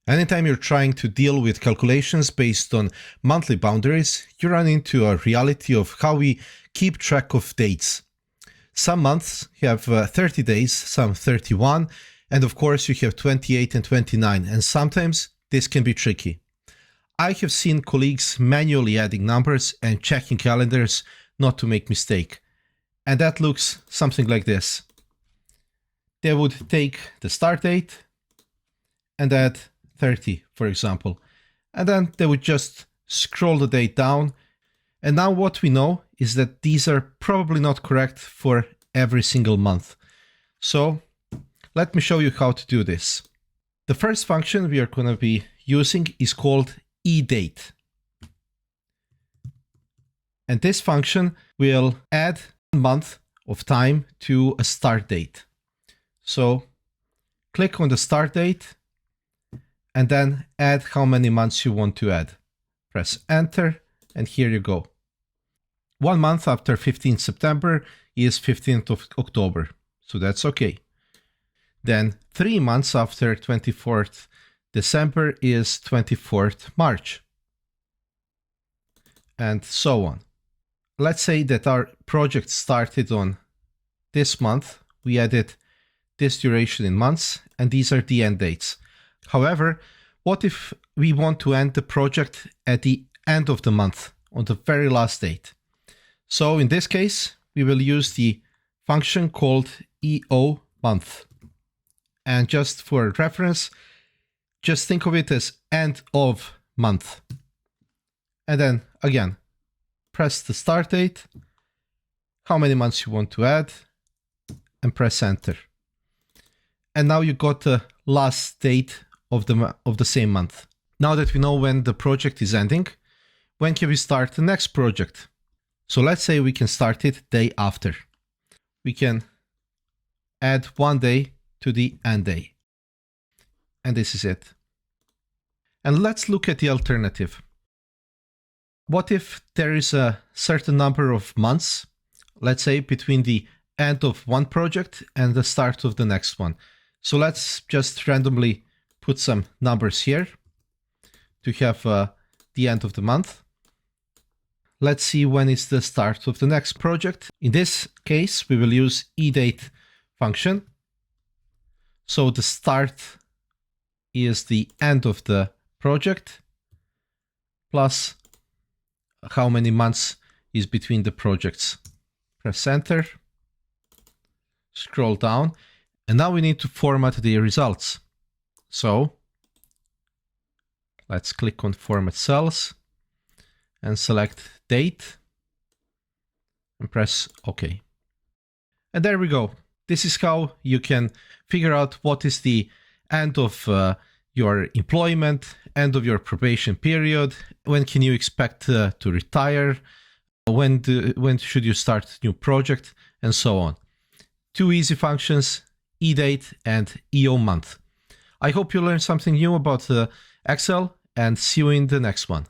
Anytime you're trying to deal with calculations based on monthly boundaries, you run into a reality of how we keep track of dates. Some months have 30 days, some 31, and of course you have 28 and 29, and sometimes this can be tricky. I have seen colleagues manually adding numbers and checking calendars not to make mistake. And that looks something like this. They would take the start date and add 30, for example. And then they would just scroll the date down. And now what we know is that these are probably not correct for every single month. So let me show you how to do this. The first function we are going to be using is called EDATE. And this function will add a month of time to a start date. So click on the start date and then add how many months you want to add. Press enter and here you go. 1 month after 15th September is 15th of October. So that's okay. Then 3 months after 24th December is 24th March. And so on. Let's say that our project started on this month. We added this duration in months, and these are the end dates. However, what if we want to end the project at the end of the month, on the very last date? So in this case, we will use the function called EOMONTH. And just for reference, just think of it as end of month. And then again, press the start date, how many months you want to add, and press enter. And now you got the last date of the same month. Now that we know when the project is ending, when can we start the next project? So let's say we can start it day after. We can add 1 day to the end day. And this is it. And let's look at the alternative. What if there is a certain number of months, let's say between the end of one project and the start of the next one? So let's just randomly put some numbers here to have the end of the month. Let's see when is the start of the next project. In this case, we will use EDATE function. So the start is the end of the project plus how many months is between the projects. Press enter, scroll down, and now we need to format the results. So let's click on Format Cells and select Date and press OK. And there we go. This is how you can figure out what is the end of your employment, end of your probation period, when can you expect to retire, when should you start a new project, and so on. 2 easy functions, EDATE and EOMONTH. I hope you learned something new about Excel, and see you in the next one.